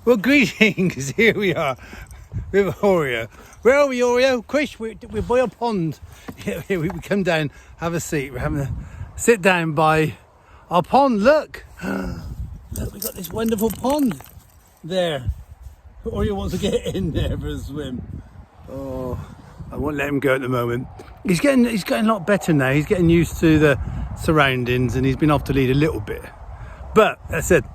Well, greetings. Here we are with Orio. Where are we, Orio? Chris, we're by a pond. We come down, have a seat. We're having a sit down by our pond. Look, look, we got this wonderful pond there. Orio wants to get in there for a swim. Oh, I won't let him go at the moment. He's getting a lot better now. He's getting used to the surroundings, and he's been off to lead a little bit. But as I said,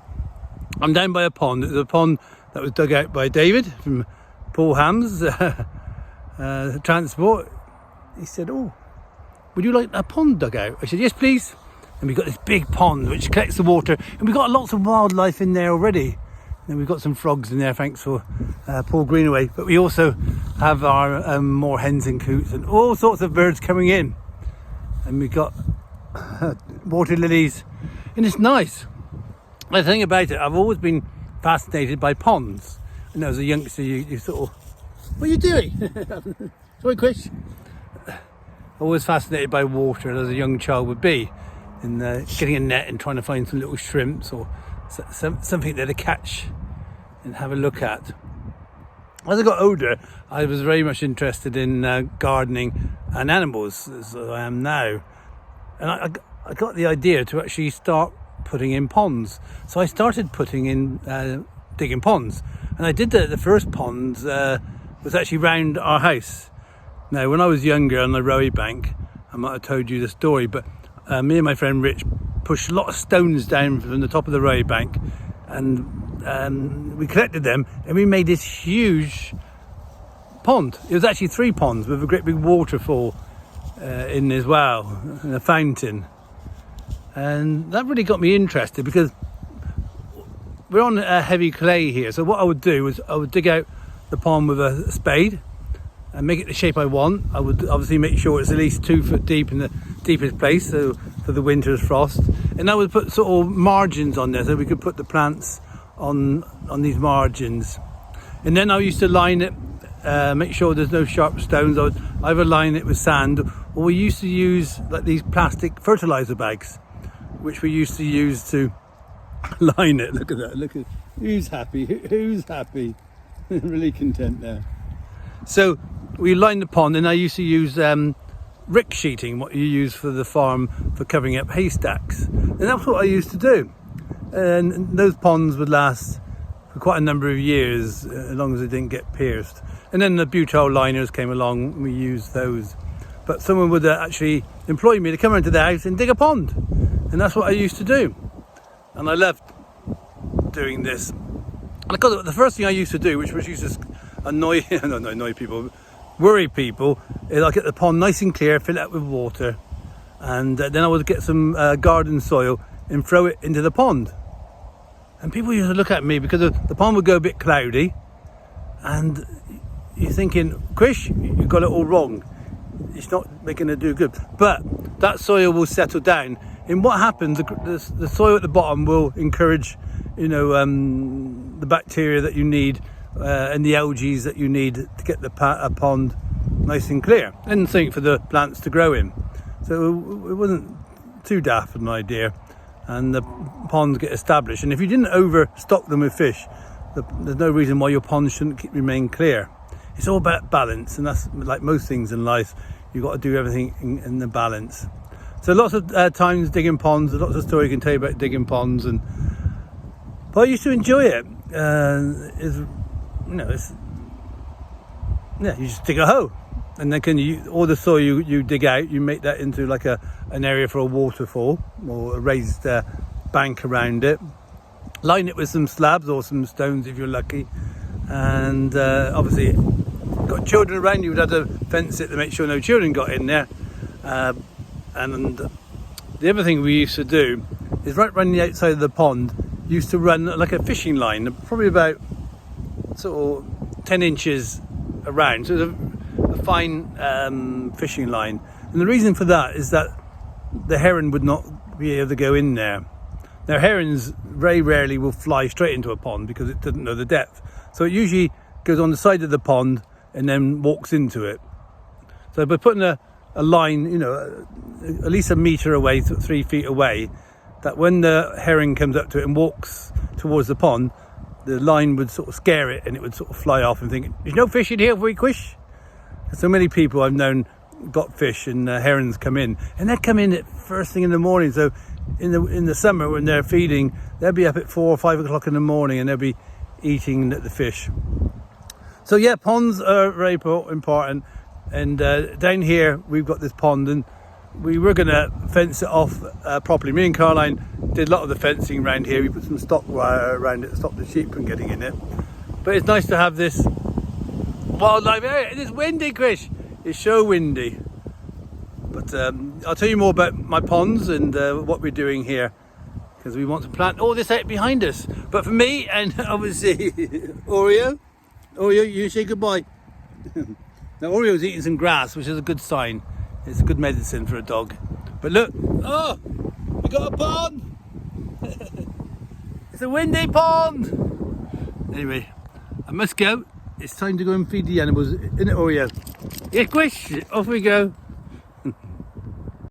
I'm down by a pond. It's a pond that was dug out by David from Paul Ham's transport. He said, "Oh, would you like a pond dug out?" I said, "Yes, please." And we've got this big pond which collects the water, and we've got lots of wildlife in there already. And we've got some frogs in there, thanks for Paul Greenaway. But we also have our more hens and coots and all sorts of birds coming in. And we've got water lilies, and it's nice. The thing about it, I've always been fascinated by ponds. And as a youngster, you sort of, what are you doing? Sorry, Chris. Always fascinated by water, as a young child would be, in getting a net and trying to find some little shrimps or something there to catch and have a look at. As I got older, I was very much interested in gardening and animals, as I am now. And I got the idea to actually start putting in ponds. So I started putting in, digging ponds. And I did the first pond was actually round our house. Now, when I was younger on the Rowie bank, I might have told you the story, but me and my friend Rich pushed a lot of stones down from the top of the Rowie bank, and we collected them, and we made this huge pond. It was actually 3 ponds with a great big waterfall in as well, and a fountain. And that really got me interested, because we're on heavy clay here. So what I would do is I would dig out the pond with a spade and make it the shape I want. I would obviously make sure it's at least 2 foot deep in the deepest place, so for the winter's frost. And I would put sort of margins on there, so we could put the plants on these margins. And then I used to line it, make sure there's no sharp stones. I would either line it with sand, or we used to use like these plastic fertilizer bags, which we used to use to line it. Look at that. Look at who's happy. Who's happy? Really content there. So we lined the pond, and I used to use rick sheeting, what you use for the farm for covering up haystacks. And that's what I used to do. And those ponds would last for quite a number of years, as long as they didn't get pierced. And then the butyl liners came along, and we used those. But someone would actually employ me to come around to their house and dig a pond. And that's what I used to do. And I loved doing this. And I got the first thing I used to do, which was used to annoy people, worry people, is I get the pond nice and clear, fill it up with water, and then I would get some garden soil and throw it into the pond. And people used to look at me because the pond would go a bit cloudy, and you're thinking, Chris, you got it all wrong. It's not making it do good. But that soil will settle down. And what happens, the soil at the bottom will encourage, the bacteria that you need and the algae that you need to get the pond nice and clear, and something for the plants to grow in. So it wasn't too daft an idea, and the ponds get established. And if you didn't overstock them with fish, there's no reason why your ponds shouldn't remain clear. It's all about balance, and that's like most things in life. You've got to do everything in the balance. So lots of times digging ponds, there's lots of stories you can tell you about digging ponds, but I used to enjoy it. You just dig a hole, and then all the soil you dig out, you make that into like an area for a waterfall or a raised bank around it. Line it with some slabs or some stones if you're lucky, and obviously got children around, you would have to fence it to make sure no children got in there. And the other thing we used to do is right around the outside of the pond, used to run like a fishing line, probably about sort of 10 inches around. So it's a fine fishing line. And the reason for that is that the heron would not be able to go in there. Now, herons very rarely will fly straight into a pond because it doesn't know the depth. So it usually goes on the side of the pond and then walks into it. So by putting a line, at least a metre away, 3 feet away, that when the herring comes up to it and walks towards the pond, the line would sort of scare it and it would sort of fly off and think, there's no fish in here, we quish. So many people I've known got fish and herons come in, and they come in at first thing in the morning. So in the summer when they're feeding, they'll be up at 4 or 5 o'clock in the morning and they'll be eating the fish. So yeah, ponds are very important. And down here we've got this pond, and we were going to fence it off properly. Me and Caroline did a lot of the fencing around here. We put some stock wire around it to stop the sheep from getting in it. But it's nice to have this wildlife area. It is windy, Chris. It's so windy. But I'll tell you more about my ponds and what we're doing here, because we want to plant all this out behind us. But for me, and obviously Orio, you say goodbye. Now Orio's eating some grass, which is a good sign. It's a good medicine for a dog. But look, oh, we got a pond. It's a windy pond. Anyway, I must go. It's time to go and feed the animals. Isn't it, Oreo? Yeah, Quish, off we go.